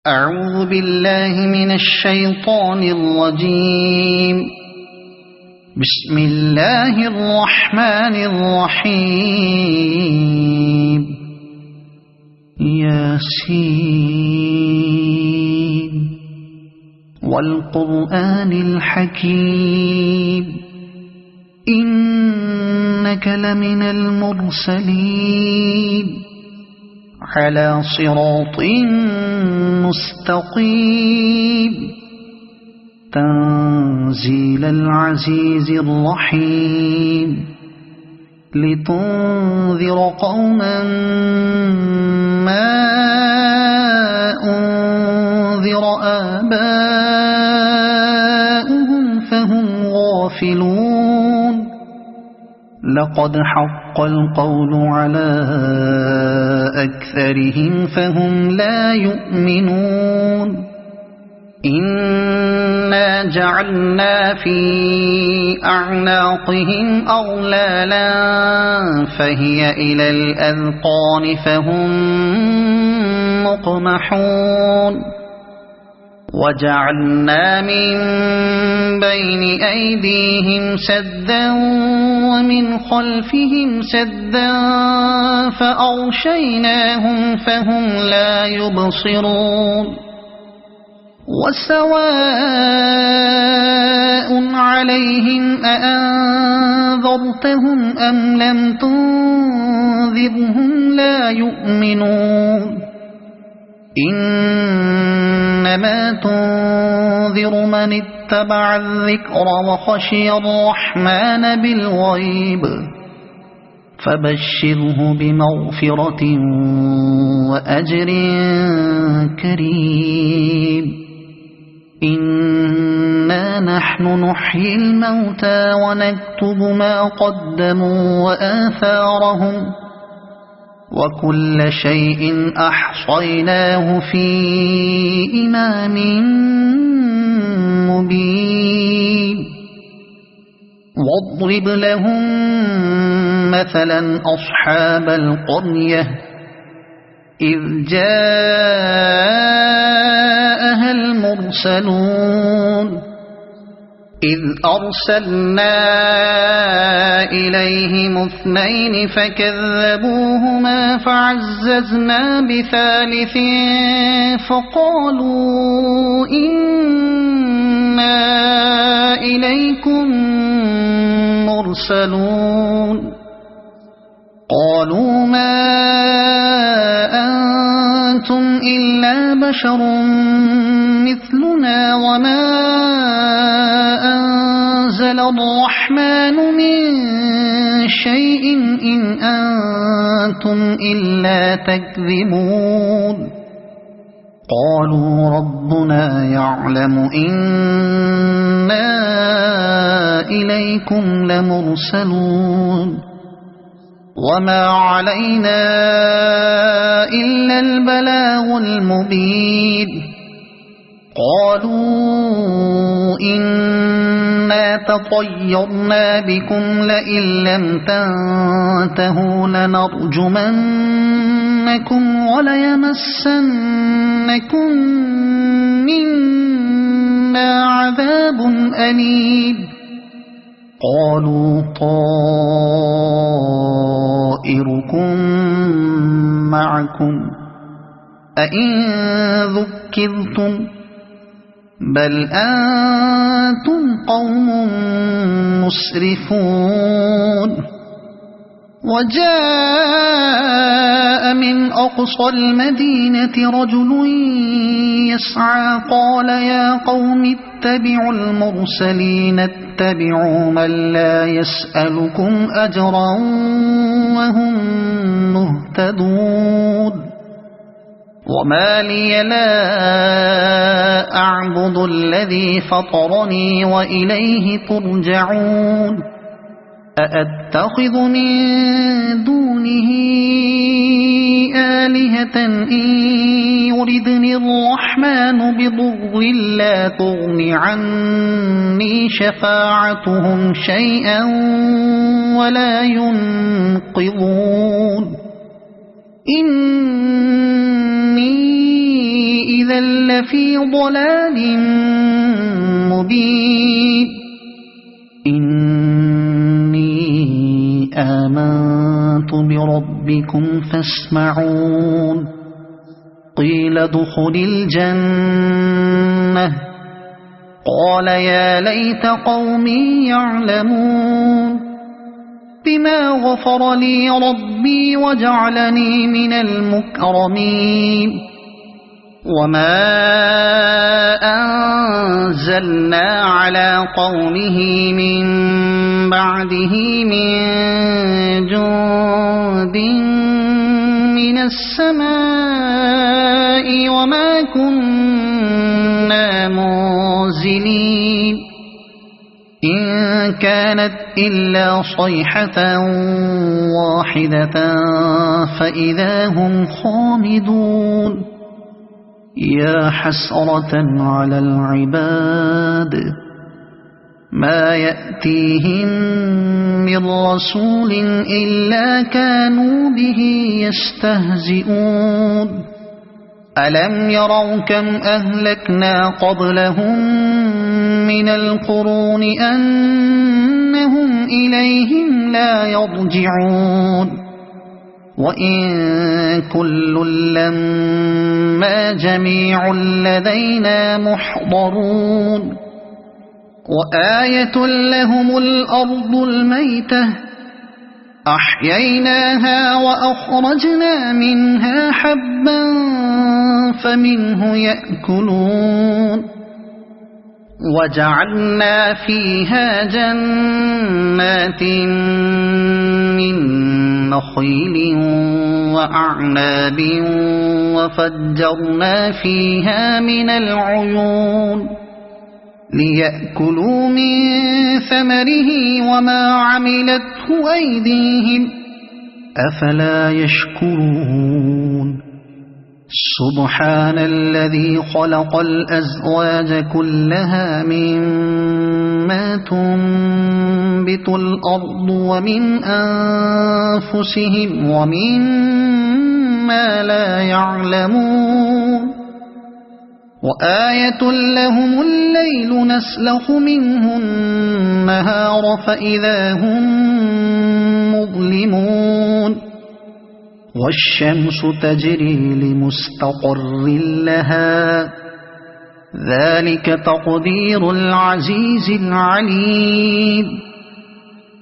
أعوذ بالله من الشيطان الرجيم. بسم الله الرحمن الرحيم. ياسين والقرآن الحكيم إنك لمن المرسلين على صراط مستقيم تنزيل العزيز الرحيم لتنذر قوما ما أنذر آباؤهم فهم غافلون. لقد حق القول على أكثرهم فهم لا يؤمنون. إنا جعلنا في أعناقهم أغلالا فهي إلى الأذقان فهم مقمحون. وجعلنا من بين أيديهم سدا ومن خلفهم سدا فأغشيناهم فهم لا يبصرون. وسواء عليهم أأنذرتهم أم لم تنذرهم لا يؤمنون. إنما تنذر من اتبع الذكر وخشي الرحمن بالغيب فبشره بمغفرة وأجر كريم. إنا نحن نحيي الموتى ونكتب ما قدموا وآثارهم وكل شيء أحصيناه في إمام مبين. واضرب لهم مثلا أصحاب القرية إذ جاءها المرسلون إذ أرسلنا إليهم اثنين فكذبوهما فعززنا بثالث فقالوا إنا إليكم مرسلون. قالوا ما أنتم إلا بشر مثلنا وما أنزل الرحمن من شيء إن أنتم إلا تكذبون. قالوا ربنا يعلم إنا إليكم لمرسلون وما علينا إلا البلاغ المبين. قالوا إنا تطيرنا بكم لئن لم تنتهوا لنرجمنكم وليمسنكم منا عذاب أليم. قالوا طائركم معكم أئن ذكرتم بل أنتم قوم مسرفون. وجاء من أقصى المدينة رجل يسعى قال يا قوم اتبعوا المرسلين اتبعوا من لا يسألكم أجرا وهم مهتدون. وما لي لا أعبد الذي فطرني وإليه ترجعون. أأتخذ من دونه آلهة إن يردني الرحمن بضر لا تغن عني شفاعتهم شيئا ولا ينقذون. إني إذا لفي ضلال مبين إني آمنت بربكم فاسمعون قيل ادخل الجنة قال يا ليت قومي يعلمون بما غفر لي ربي وجعلني من المكرمين وما أنزلنا على قومه من بعده من جند من السماء وما كنا منزلين إن كانت إلا صيحة واحدة فإذا هم خامدون يا حسرة على العباد ما يأتيهم من رسول إلا كانوا به يستهزئون ألم يروا كم أهلكنا قبلهم من القرون أنهم إليهم لا يرجعون وإن كل لما جميع لدينا محضرون وآية لهم الأرض الميتة أحييناها وأخرجنا منها حبا فمنه يأكلون وجعلنا فيها جنات من نخيل وأعناب وفجرنا فيها من العيون ليأكلوا من ثمره وما عملته أيديهم أفلا يشكرون سبحان الذي خلق الأزواج كلها مما تنبت الأرض ومن أنفسهم ومما لا يعلمون وآية لهم الليل نسلخ منه النهار فإذا هم مظلمون والشمس تجري لمستقر لها ذلك تقدير العزيز العليم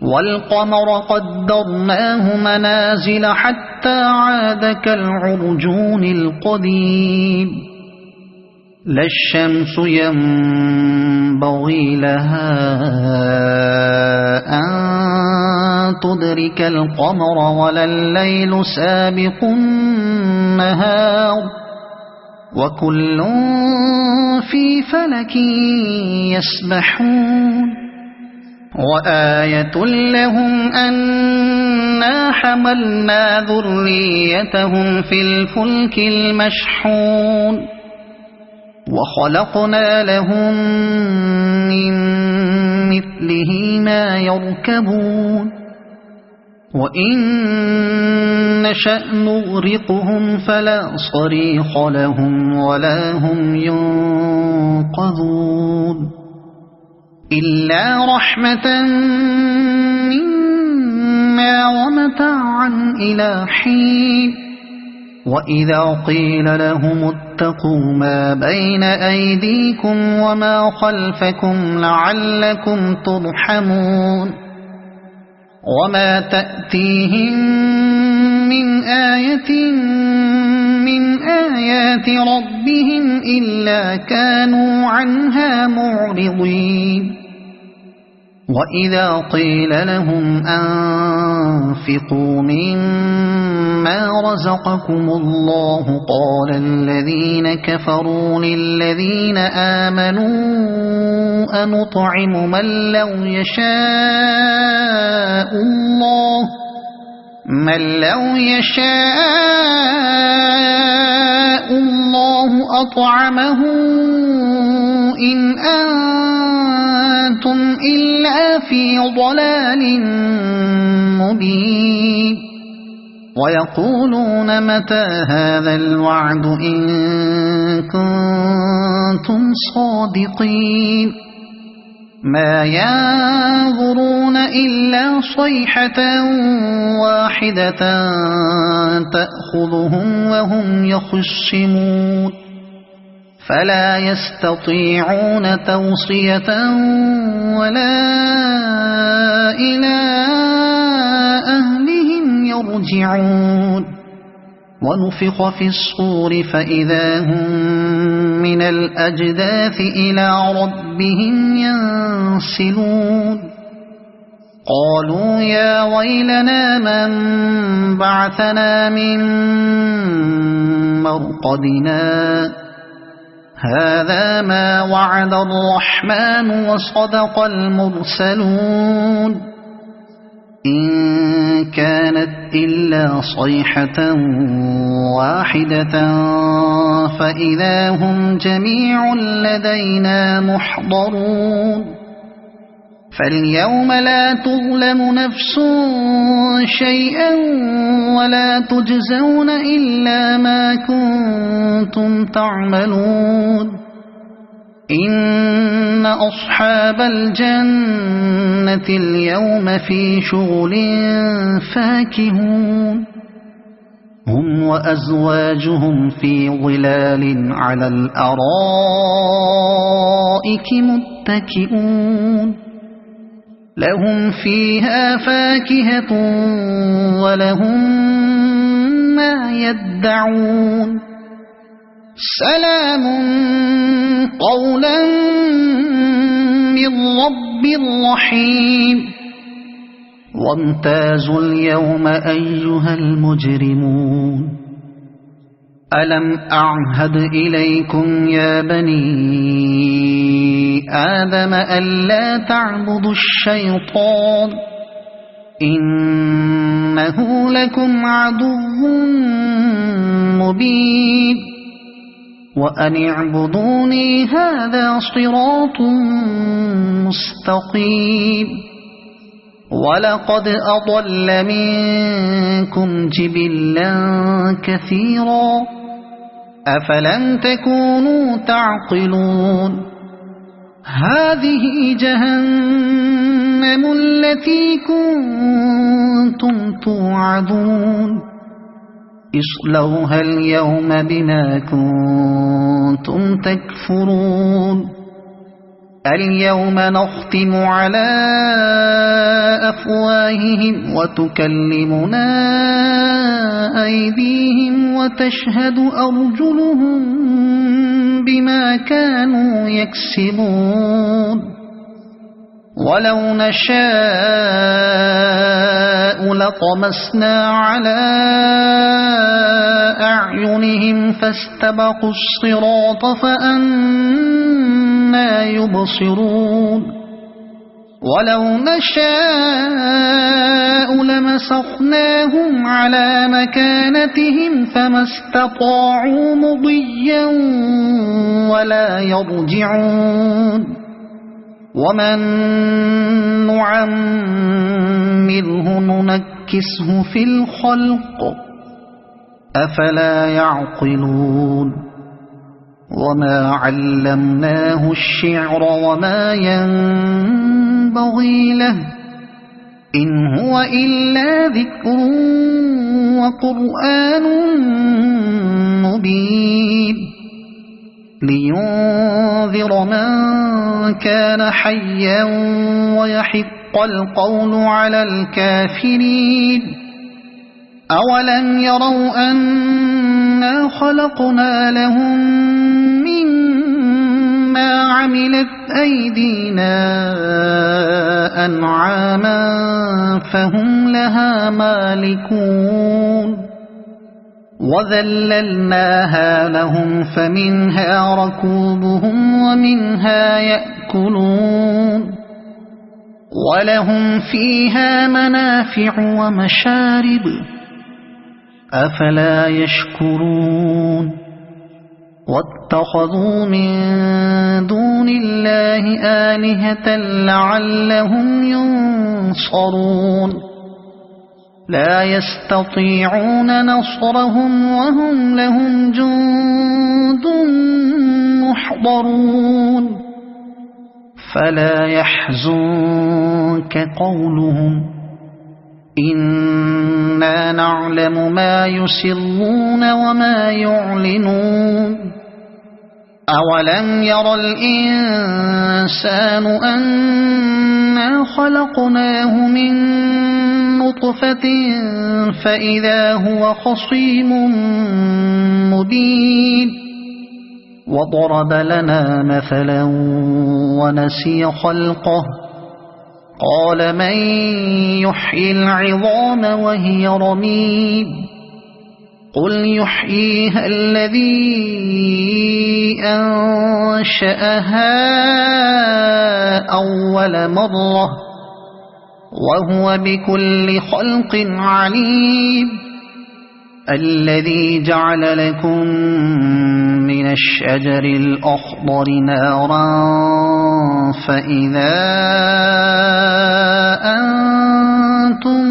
والقمر قدرناه منازل حتى عاد كالعرجون القديم لا الشمس ينبغي لها أن تدرك القمر ولا الليل سابق النهار وكل في فلك يسبحون وآية لهم أنا حملنا ذريتهم في الفلك المشحون وخلقنا لهم من مثله ما يركبون وإن نشأ نغرقهم فلا صريخ لهم ولا هم ينقذون إلا رحمة منا ومتاعا إلى حين وإذا قيل لهم اتقوا ما بين أيديكم وما خلفكم لعلكم ترحمون وما تأتيهم من آية من آيات ربهم إلا كانوا عنها معرضين وإذا قيل لهم أنفقوا مما رزقكم الله قال الذين كفروا للذين آمنوا أنطعم من لو يشاء الله أطعمه إن أنتم إلا في ضلال مبين ويقولون متى هذا الوعد إن كنتم صادقين ما ينظرون إلا صيحة واحدة تأخذهم وهم يخصمون فلا يستطيعون توصية ولا إلى أهلهم يرجعون ونفخ في الصور فإذا هم من الأجداث إلى ربهم ينسلون قالوا يا ويلنا من بعثنا من مرقدنا هذا ما وعد الرحمن وصدق المرسلون إن كانت إلا صيحة واحدة فإذا هم جميع لدينا محضرون فاليوم لا تظلم نفس شيئا ولا تجزون إلا ما كنتم تعملون إن أصحاب الجنة اليوم في شغل فاكهون هم وأزواجهم في ظلال على الأرائك متكئون لهم فيها فاكهة ولهم ما يدعون سلام قولا من رب رحيم وامتازوا اليوم أيها المجرمون ألم أعهد إليكم يا بني آدم ألا تعبدوا الشيطان إنه لكم عدو مبين وأن اعبدوني هذا صراط مستقيم ولقد أضل منكم جبلا كثيرا أفلم تكونوا تعقلون هذه جهنم التي كنتم توعدون اصلوها اليوم بما كنتم تكفرون اليوم نختم على أفواههم وتكلمنا أيديهم وتشهد أرجلهم بما كانوا يكسبون ولو نشاء لطمسنا على أعينهم فاستبقوا الصراط فأنى يبصرون ولو نشاء لمسخناهم على مكانتهم فما استطاعوا مضيا ولا يرجعون ومن نعمره ننكسه في الخلق أفلا يعقلون وما علمناه الشعر وما ينبغي له إن هو إلا ذكر وقرآن مبين لينذر من كان حيا ويحق القول على الكافرين أولم يروا أنا خلقنا لهم مما عملت أيدينا أنعاما فهم لها مالكون وذللناها لهم فمنها ركوبهم ومنها يأكلون ولهم فيها منافع ومشارب أفلا يشكرون واتخذوا من دون الله آلهة لعلهم ينصرون لا يستطيعون نصرهم وهم لهم جند محضرون فلا يحزنك قولهم إنا نعلم ما يسرون وما يعلنون أولم ير الإنسان أنا خلقناه من نطفة فإذا هو خصيم مبين وضرب لنا مثلا ونسي خلقه قال من يحيي العظام وهي رميم قل يحييها الذي أنشأها أول مرة وهو بكل خلق عليم الذي جعل لكم من الشجر الأخضر نارا فإذا أنتم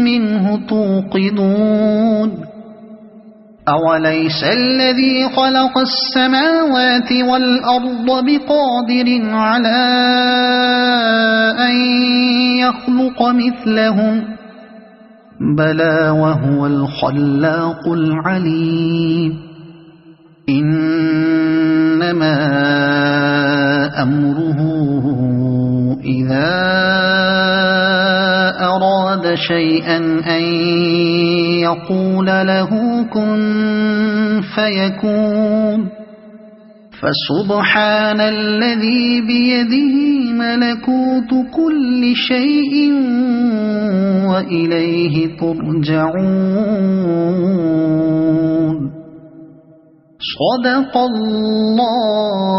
منه توقدون أوليس الذي خلق السماوات والأرض بقادر على أن يخلق مثلهم بلى وهو الخلاق العليم إنما أمره إذا أراد شيئا أن يقول له كن فيكون فسبحان الذي بيده ملكوت كل شيء وإليه ترجعون صدق الله